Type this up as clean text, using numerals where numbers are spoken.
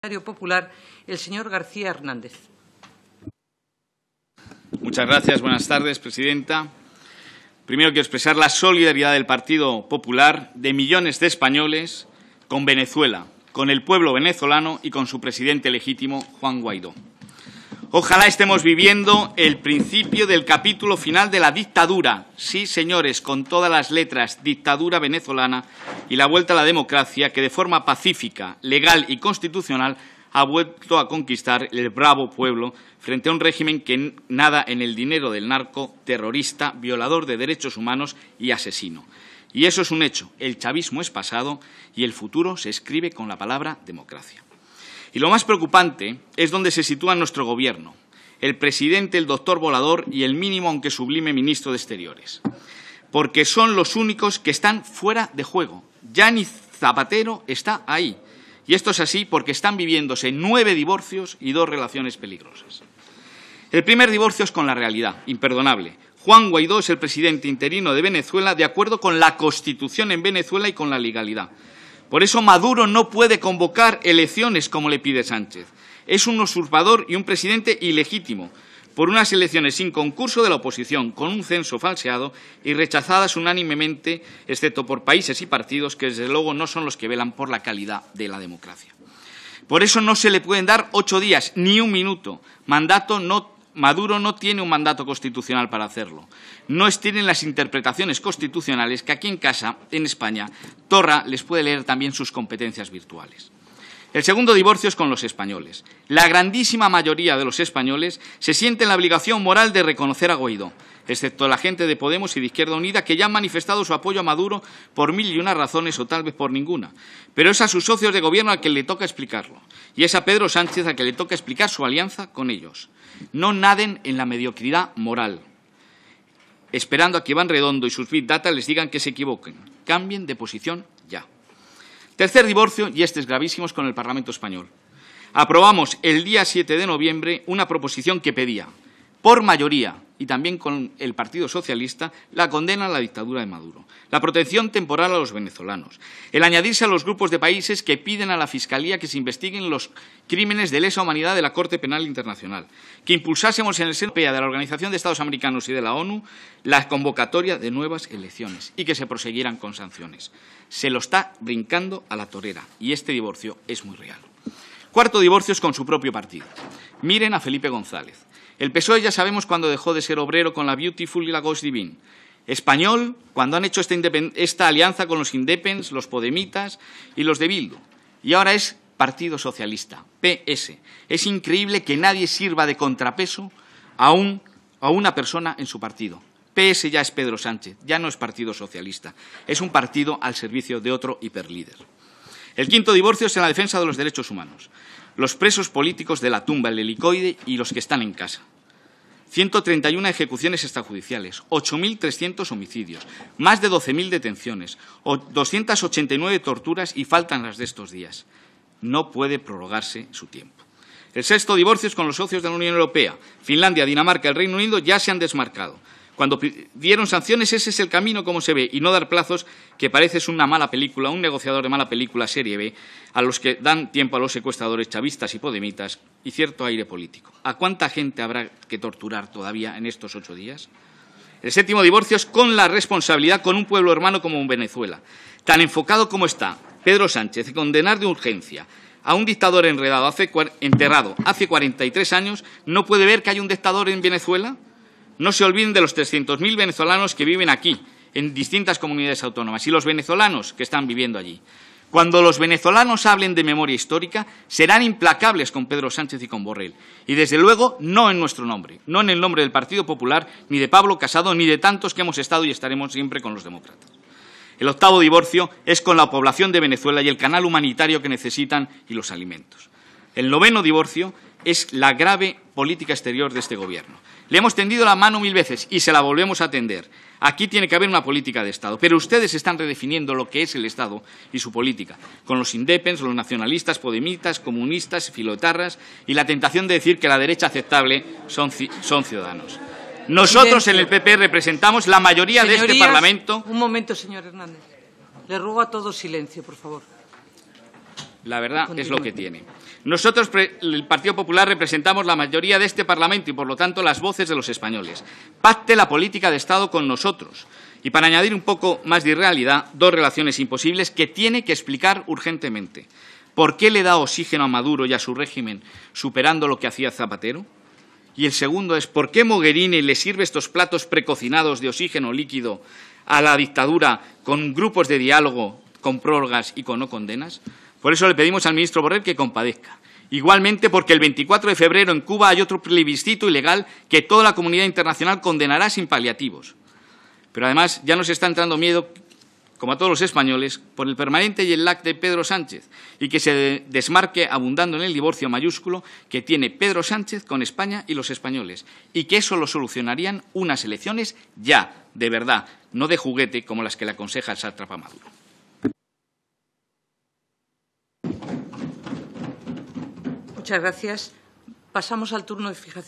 Popular, el señor García Hernández. Muchas gracias. Buenas tardes, presidenta. Primero quiero expresar la solidaridad del Partido Popular de millones de españoles con Venezuela, con el pueblo venezolano y con su presidente legítimo, Juan Guaidó. Ojalá estemos viviendo el principio del capítulo final de la dictadura. Sí, señores, con todas las letras, dictadura venezolana y la vuelta a la democracia que de forma pacífica, legal y constitucional ha vuelto a conquistar el bravo pueblo frente a un régimen que nada en el dinero del narco, terrorista, violador de derechos humanos y asesino. Y eso es un hecho. El chavismo es pasado y el futuro se escribe con la palabra democracia. Y lo más preocupante es donde se sitúa nuestro Gobierno, el presidente, el doctor Volador y el mínimo aunque sublime ministro de Exteriores, porque son los únicos que están fuera de juego. Ya ni Zapatero está ahí. Y esto es así porque están viviéndose 9 divorcios y 2 relaciones peligrosas. El primer divorcio es con la realidad, imperdonable. Juan Guaidó es el presidente interino de Venezuela de acuerdo con la Constitución en Venezuela y con la legalidad. Por eso Maduro no puede convocar elecciones como le pide Sánchez. Es un usurpador y un presidente ilegítimo por unas elecciones sin concurso de la oposición, con un censo falseado y rechazadas unánimemente, excepto por países y partidos que desde luego no son los que velan por la calidad de la democracia. Por eso no se le pueden dar 8 días ni un minuto. Maduro no tiene un mandato constitucional para hacerlo. No estiren las interpretaciones constitucionales que aquí en casa, en España, Torra les puede leer también sus competencias virtuales. El segundo divorcio es con los españoles. La grandísima mayoría de los españoles se sienten la obligación moral de reconocer a Guaidó, excepto la gente de Podemos y de Izquierda Unida, que ya han manifestado su apoyo a Maduro por 1001 razones o tal vez por ninguna. Pero es a sus socios de gobierno a quien le toca explicarlo. Y es a Pedro Sánchez a quien le toca explicar su alianza con ellos. No naden en la mediocridad moral, esperando a que Iván Redondo y sus Big Data les digan que se equivoquen. Cambien de posición ya. Tercer divorcio, y este es gravísimo, es con el Parlamento español. Aprobamos el día 7 de noviembre una proposición que pedía, por mayoría, y también con el Partido Socialista, la condena a la dictadura de Maduro, la protección temporal a los venezolanos, el añadirse a los grupos de países que piden a la Fiscalía que se investiguen los crímenes de lesa humanidad de la Corte Penal Internacional, que impulsásemos en el seno de la Organización de Estados Americanos y de la ONU la convocatoria de nuevas elecciones y que se prosiguieran con sanciones. Se lo está brincando a la torera y este divorcio es muy real. Cuarto divorcio es con su propio partido. Miren a Felipe González. El PSOE ya sabemos cuándo dejó de ser obrero con la Beautiful y la Ghost Divine. Español, cuando han hecho esta alianza con los Independents, los Podemitas y los de Bildu. Y ahora es Partido Socialista, PS. Es increíble que nadie sirva de contrapeso a una persona en su partido. PS ya es Pedro Sánchez, ya no es Partido Socialista. Es un partido al servicio de otro hiperlíder. El quinto divorcio es en la defensa de los derechos humanos. Los presos políticos de la tumba, el helicoide y los que están en casa. 131 ejecuciones extrajudiciales, 8.300 homicidios, más de 12.000 detenciones, 289 torturas y faltan las de estos días. No puede prorrogarse su tiempo. El sexto divorcio es con los socios de la Unión Europea. Finlandia, Dinamarca y el Reino Unido ya se han desmarcado. Cuando dieron sanciones, ese es el camino como se ve, y no dar plazos, que parece es una mala película, un negociador de mala película serie B, a los que dan tiempo a los secuestradores chavistas y podemitas y cierto aire político. ¿A cuánta gente habrá que torturar todavía en estos 8 días? El séptimo divorcio es con la responsabilidad con un pueblo hermano como Venezuela. Tan enfocado como está Pedro Sánchez en condenar de urgencia a un dictador enterrado hace 43 años, ¿no puede ver que hay un dictador en Venezuela? No se olviden de los 300.000 venezolanos que viven aquí, en distintas comunidades autónomas, y los venezolanos que están viviendo allí. Cuando los venezolanos hablen de memoria histórica, serán implacables con Pedro Sánchez y con Borrell. Y, desde luego, no en nuestro nombre, no en el nombre del Partido Popular, ni de Pablo Casado, ni de tantos que hemos estado y estaremos siempre con los demócratas. El octavo divorcio es con la población de Venezuela y el canal humanitario que necesitan y los alimentos. El noveno divorcio es la grave política exterior de este Gobierno. Le hemos tendido la mano 1000 veces y se la volvemos a tender. Aquí tiene que haber una política de Estado. Pero ustedes están redefiniendo lo que es el Estado y su política, con los independents, los nacionalistas, podemitas, comunistas, filoetarras y la tentación de decir que la derecha aceptable son ciudadanos. Nosotros en el PP representamos la mayoría de este Parlamento. Un momento, señor Hernández. Le ruego a todos silencio, por favor. La verdad es lo que tiene. Nosotros, el Partido Popular, representamos la mayoría de este Parlamento y, por lo tanto, las voces de los españoles. Pacte la política de Estado con nosotros. Y, para añadir un poco más de irrealidad, dos relaciones imposibles que tiene que explicar urgentemente. ¿Por qué le da oxígeno a Maduro y a su régimen superando lo que hacía Zapatero? Y el segundo es, ¿por qué Mogherini le sirve estos platos precocinados de oxígeno líquido a la dictadura con grupos de diálogo, con prórrogas y con no condenas? Por eso le pedimos al ministro Borrell que compadezca. Igualmente porque el 24 de febrero en Cuba hay otro plebiscito ilegal que toda la comunidad internacional condenará sin paliativos. Pero además ya nos está entrando miedo, como a todos los españoles, por el permanente y el lag de Pedro Sánchez y que se desmarque abundando en el divorcio mayúsculo que tiene Pedro Sánchez con España y los españoles y que eso lo solucionarían unas elecciones ya, de verdad, no de juguete como las que le aconseja el sátrapa Maduro. Muchas gracias. Pasamos al turno de fijación.